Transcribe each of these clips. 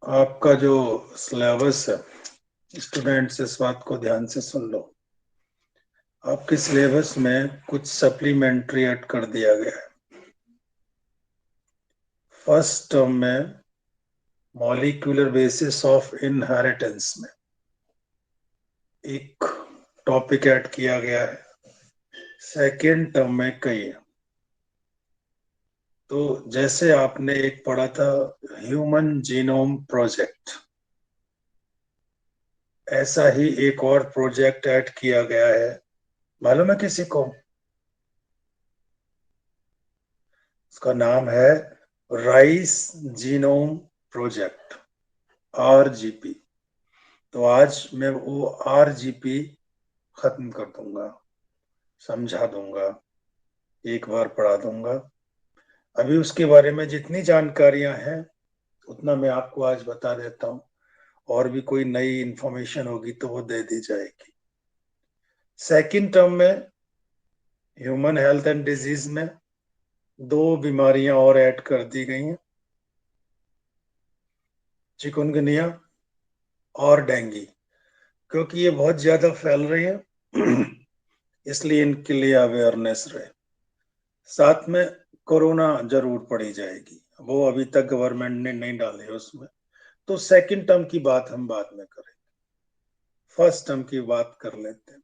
आपका जो सिलेबस है, स्टूडेंट्स इस बात को ध्यान से सुन लो। आपके सिलेबस में कुछ सप्लीमेंट्री ऐड कर दिया गया है। फर्स्ट टर्म में मॉलिक्यूलर बेसिस ऑफ इनहेरिटेंस में एक टॉपिक ऐड किया गया है। सेकेंड टर्म में कई है। तो जैसे आपने एक पढ़ा था ह्यूमन जीनोम प्रोजेक्ट, ऐसा ही एक और प्रोजेक्ट ऐड किया गया है। मालूम है किसी को? उसका नाम है राइस जीनोम प्रोजेक्ट, आरजीपी। तो आज मैं वो आरजीपी खत्म कर दूंगा, समझा दूंगा, एक बार पढ़ा दूंगा। अभी उसके बारे में जितनी जानकारियां हैं उतना मैं आपको आज बता देता हूँ। और भी कोई नई इंफॉर्मेशन होगी तो वो दे दी जाएगी। सेकंड टर्म में ह्यूमन हेल्थ एंड डिजीज में दो बीमारियां और ऐड कर दी गई हैं, चिकुनगुनिया और डेंगू, क्योंकि ये बहुत ज्यादा फैल रही है इसलिए इनके लिए अवेयरनेस रहे। साथ में कोरोना जरूर पड़ी जाएगी, वो अभी तक गवर्नमेंट ने नहीं डाले उसमें। तो सेकंड टर्म की बात हम बाद में करें, फर्स्ट टर्म की बात कर लेते हैं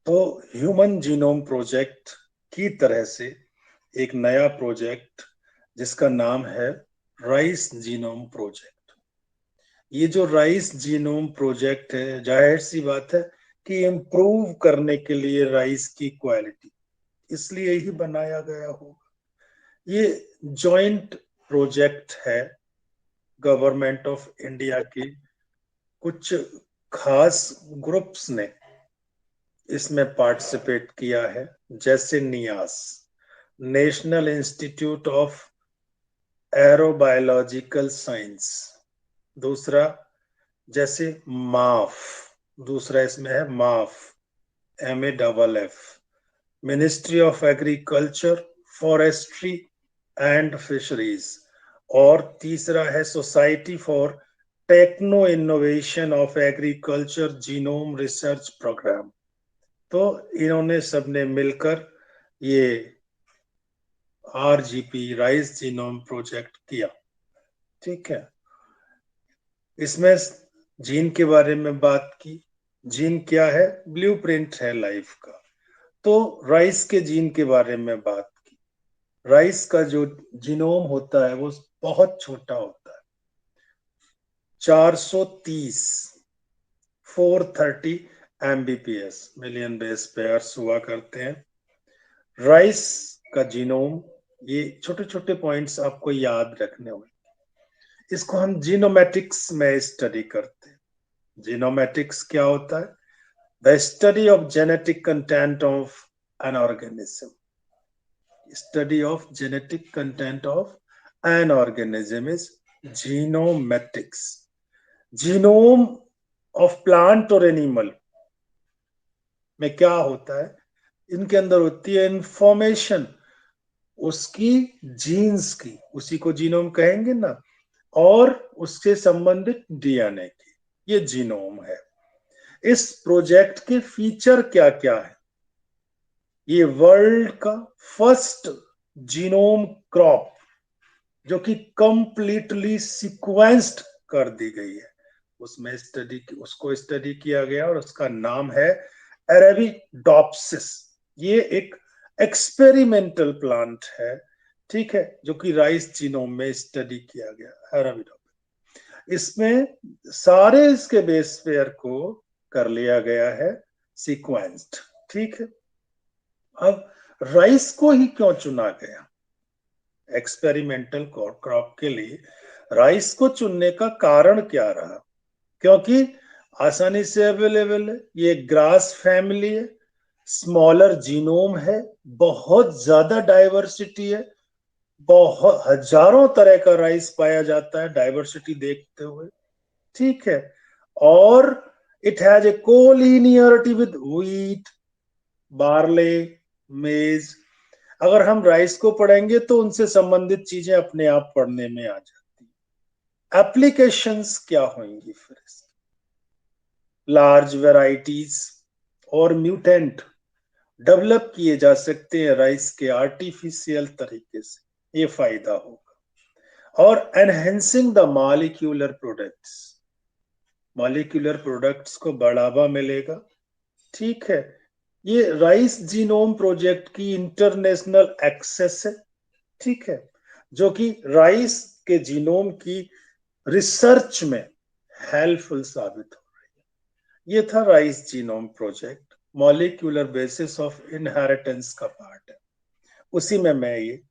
तो ह्यूमन जीनोम प्रोजेक्ट की तरह से एक नया प्रोजेक्ट जिसका नाम है राइस जीनोम प्रोजेक्ट। ये जो राइस जीनोम प्रोजेक्ट है, जाहिर सी बात है कि इम्प्रूव करने के लिए राइस की क्वालिटी, इसलिए ही बनाया गया होगा। ये जॉइंट प्रोजेक्ट है गवर्नमेंट ऑफ इंडिया की कुछ खास ग्रुप्स ने इसमें पार्टिसिपेट किया है, जैसे NIAS, national institute of aerobiological science. दूसरा जैसे माफ, दूसरा इसमें है MAFF, MAFF, ministry of agriculture, forestry and fisheries. और तीसरा है society for techno innovation of agriculture genome research programme. तो इन्होंने सबने मिलकर ये RGP राइस जीनोम प्रोजेक्ट किया। ठीक है, इसमें जीन के बारे में बात की। जीन क्या है? ब्लूप्रिंट है लाइफ का। तो राइस के जीन के बारे में बात की। राइस का जो जीनोम होता है वो बहुत छोटा होता है, 430 430 MBPS, मिलियन बेस पेयर्स हुआ करते हैं राइस का जीनोम। ये छोटे छोटे पॉइंट्स आपको याद रखने होंगे। इसको हम जीनोमेटिक्स में स्टडी करते हैं। जीनोमेटिक्स क्या होता है? The study of genetic content of an organism. Study of genetic content of an organism is genomatics. Genome of plant और एनिमल में क्या होता है? इनके अंदर होती है इंफॉर्मेशन उसकी जीन्स की, उसी को जीनोम कहेंगे ना, और उससे संबंधित DNA की, ये जीनोम है। इस प्रोजेक्ट के फीचर क्या क्या है? ये वर्ल्ड का फर्स्ट जीनोम क्रॉप जो कि कंप्लीटली सीक्वेंस्ड कर दी गई है, उसमें उसको स्टडी किया गया और उसका नाम है अरेबिडोप्सिस। ये एक एक्सपेरिमेंटल प्लांट है, ठीक है, जो कि राइस जीनोम में स्टडी किया गया अरेबिडोप्सिस। इसमें सारे इसके बेस पेयर को कर लिया गया है सीक्वेंस्ड। ठीक है, अब राइस को ही क्यों चुना गया एक्सपेरिमेंटल क्रॉप के लिए? राइस को चुनने का कारण क्या रहा? क्योंकि आसानी से अवेलेबल है, ये ग्रास फैमिली है, स्मॉलर जीनोम है, बहुत ज्यादा डाइवर्सिटी है, बहुत हजारों तरह का राइस पाया जाता है डाइवर्सिटी देखते हुए। ठीक है, और it has a collinearity with wheat, barley, मेज। अगर हम राइस को पढ़ेंगे तो उनसे संबंधित चीजें अपने आप पढ़ने में आ जाती। एप्लीकेशंस क्या होंगी फिर इसकी? लार्ज वेराइटीज और म्यूटेंट डेवलप किए जा सकते हैं राइस के आर्टिफिशियल तरीके से, ये फायदा होगा। और enhancing the molecular products, molecular products को बढ़ावा मिलेगा। ठीक है, ये राइस जीनोम प्रोजेक्ट की इंटरनेशनल एक्सेस है। ठीक है, जो कि राइस के जीनोम की रिसर्च में हेल्पफुल साबित हो रही है। ये था rice genome project, molecular basis of inheritance का पार्ट है। उसी में मैं ये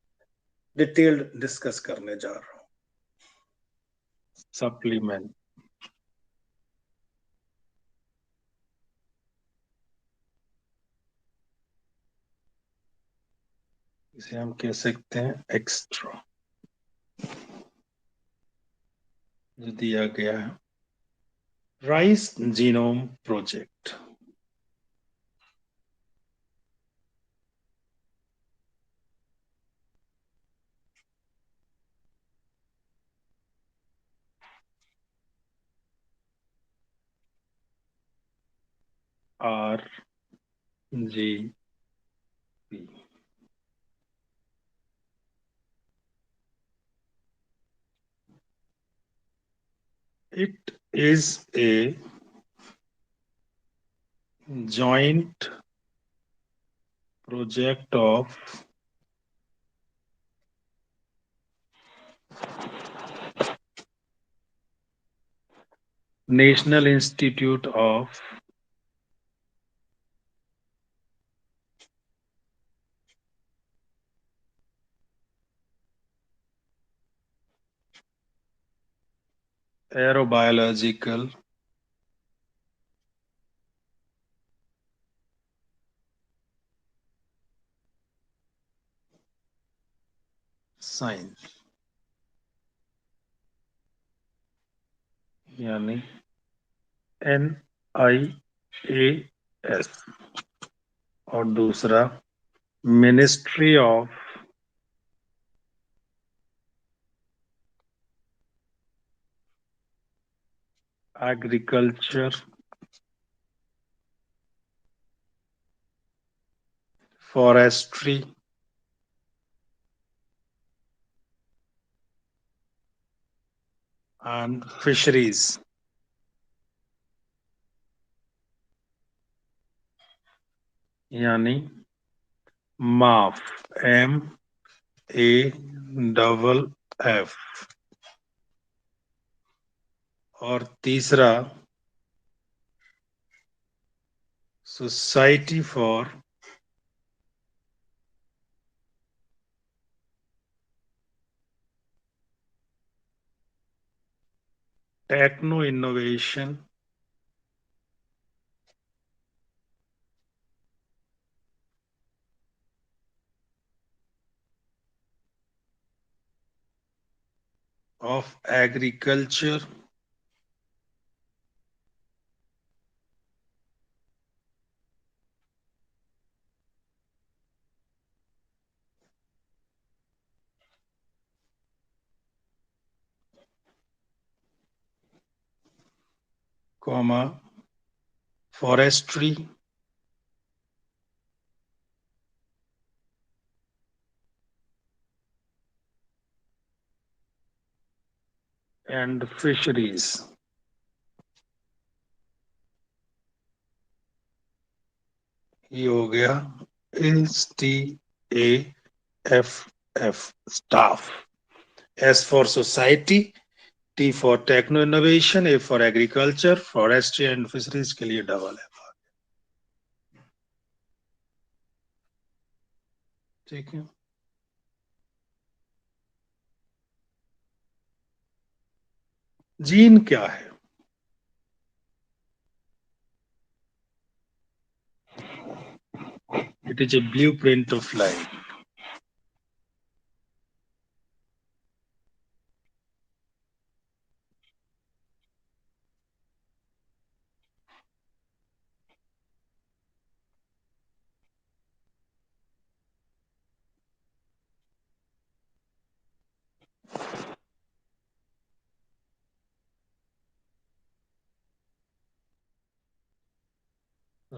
डिटेल्ड डिस्कस करने जा रहा हूं। सप्लीमेंट, इसे हम कह सकते हैं एक्स्ट्रा, जो दिया गया है rice genome project. R G P, it is a joint project of National Institute of Aerobiological Science, यानी NIAS, और दूसरा ministry of agriculture, forestry and fisheries, यानी माफ, MAFF। और तीसरा society for techno innovation of agriculture comma forestry and fisheries. ये हो गया STAFF, staff. S for society, T for techno innovation, A for agriculture, forestry and fisheries के लिए double है। ठीक है, जीन क्या है? It is a blueprint of life.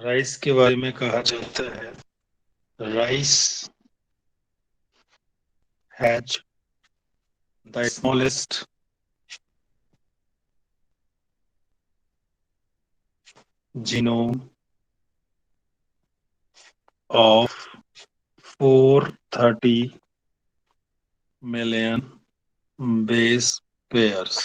Rice के बारे में कहा जाता है, rice has the smallest genome of 430 million base pairs.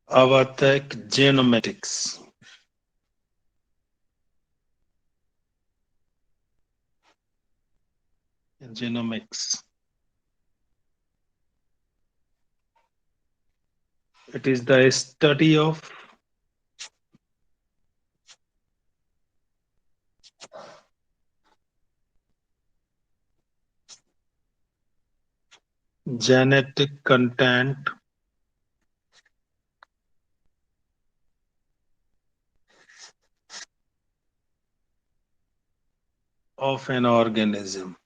अब आता है जेनोमेटिक्स. Genomics. It is the study of genetic content of an organism.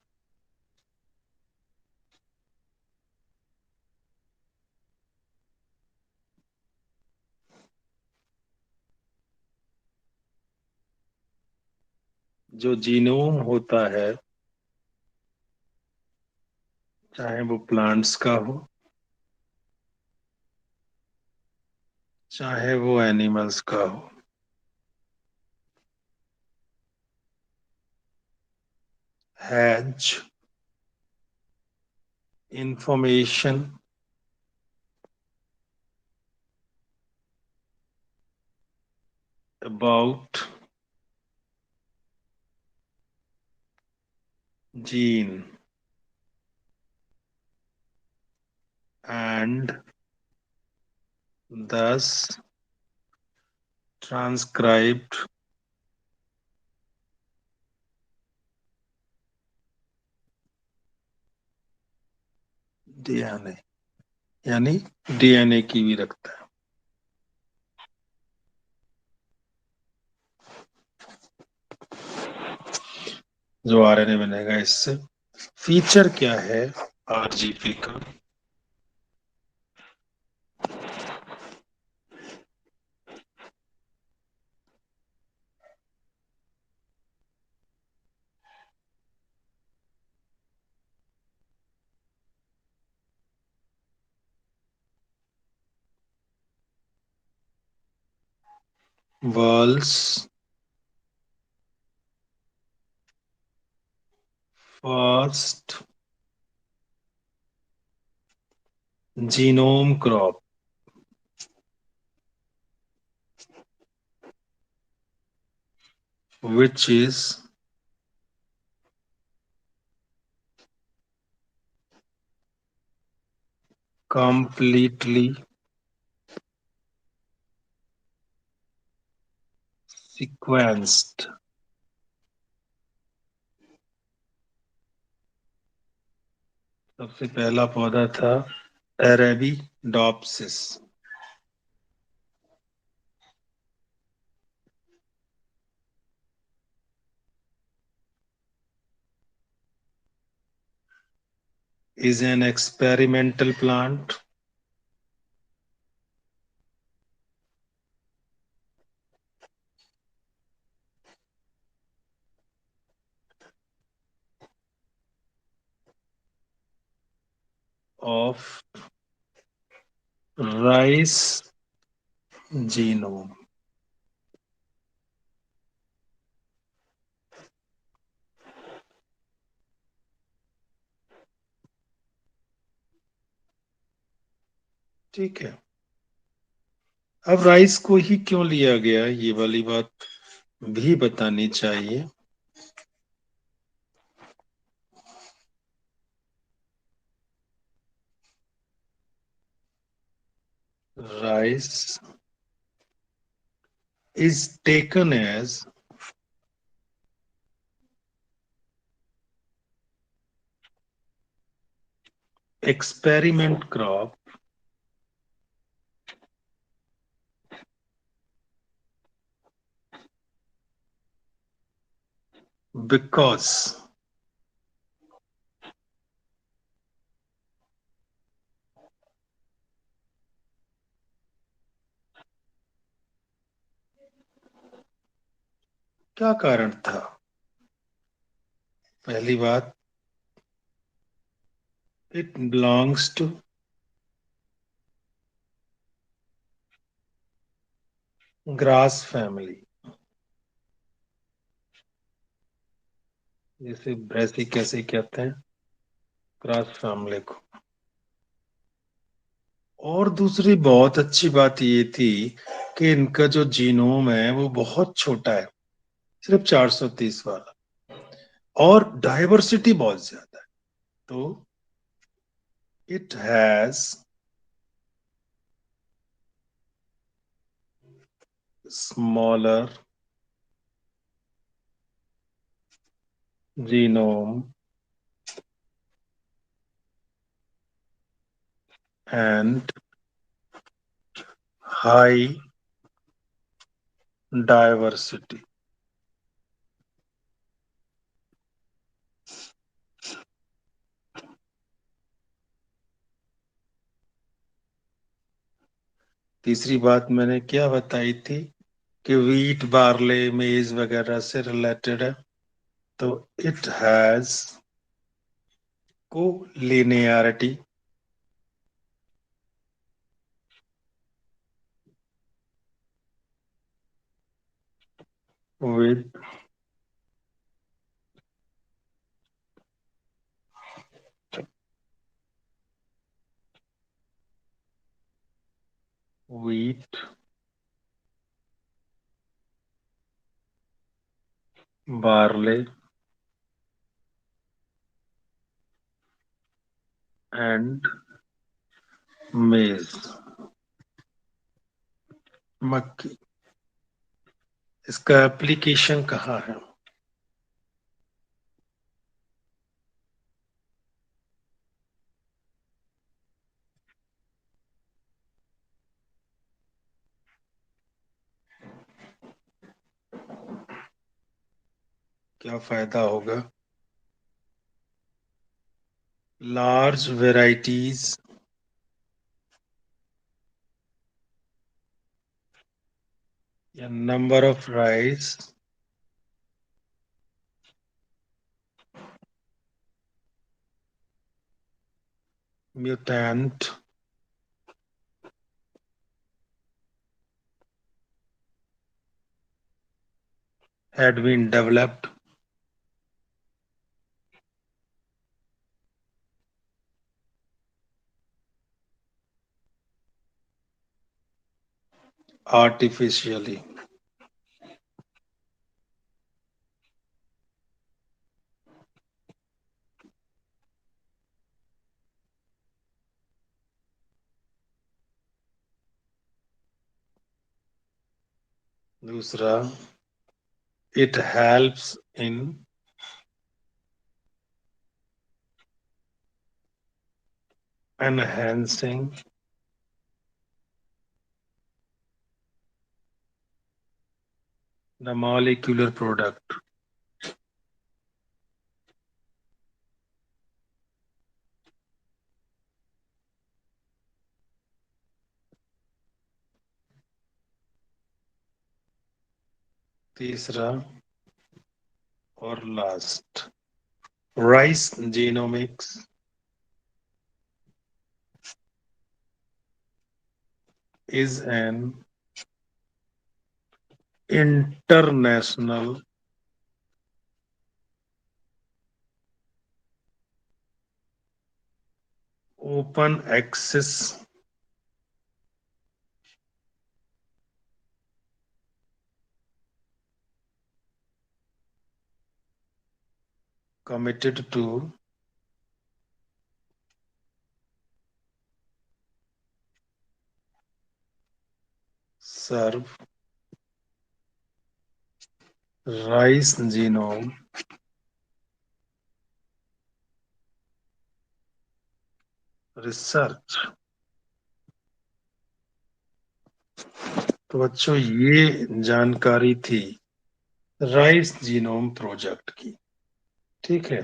जो जीनोम होता है, चाहे वो प्लांट्स का हो, चाहे वो एनिमल्स का हो, has information about gene and thus transcribed DNA, यानी डीएनए की भी रखता है. जो आरएनए बनेगा इससे. फीचर क्या है आरजीपी का? World's first genome crop, which is completely sequenced. सबसे पहला पौधा था Arabidopsis. Is an experimental plant of rice genome. ठीक है. अब राइस को ही क्यों लिया गया, ये वाली बात भी बतानी चाहिए. Rice is taken as experiment crop because क्या कारण था? पहली बात, it belongs to grass family, जैसे ब्रेसी कैसे कहते हैं, ग्रास फैमिली को। और दूसरी बहुत अच्छी बात ये थी कि इनका जो जीनोम है वो बहुत छोटा है, सिर्फ 430 वाला, और डाइवर्सिटी बहुत ज्यादा है। तो it has smaller genome and high diversity. तीसरी बात मैंने क्या बताई थी कि वीट, बार्ले, मेज वगैरह से रिलेटेड है। तो इट हैज को linearity with wheat, barley and maize, मक्की। इसका एप्लीकेशन कहाँ है? क्या फायदा होगा? लार्ज वेराइटीज या number of rice mutant had been developed artificially। दूसरा, it helps in enhancing the molecular product। तीसरा और last, rice genomics is an international open access committed to serve rice genome research। तो बच्चों, ये जानकारी थी rice genome project की। ठीक है।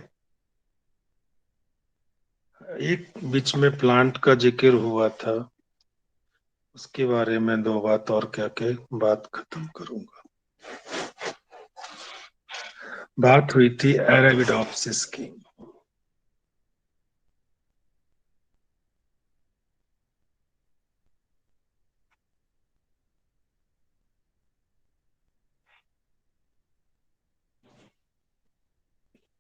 एक बीच में प्लांट का जिक्र हुआ था, उसके बारे में दो बात और कह के बात खत्म करूंगा। बात हुई थी अरेबिडोप्सिस की।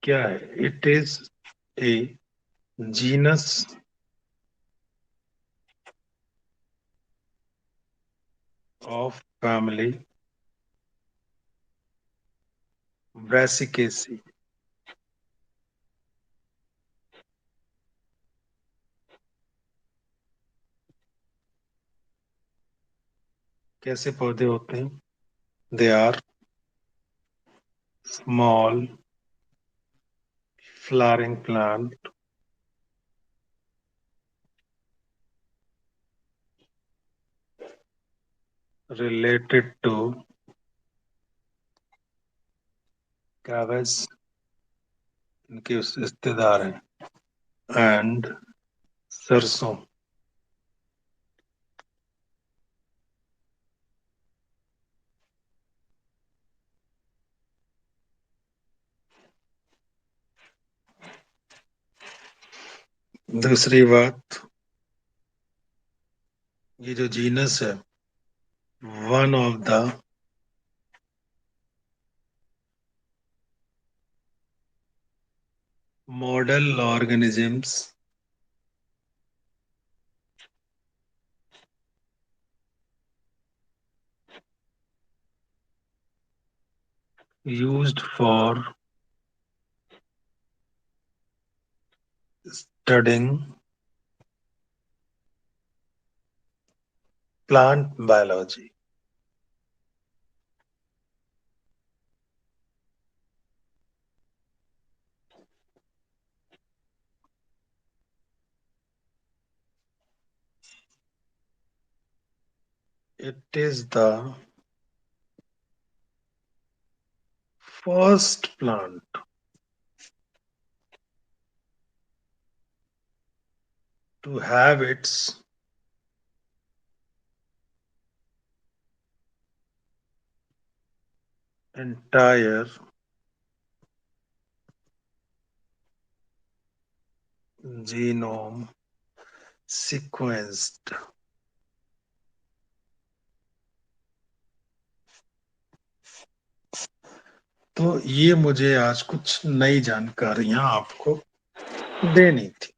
क्या है? It is a genus of family Brassicaceae. कैसे पौधे होते हैं? They are small flowering plant related to cabbage, इनके रिश्तेदार हैं, एंड सरसों। दूसरी बात, ये जो जीनस है, one of the model organisms used for studying plant biology. It is the first plant to have its entire genome sequenced. तो ये मुझे आज कुछ नई जानकारियां आपको देनी थी।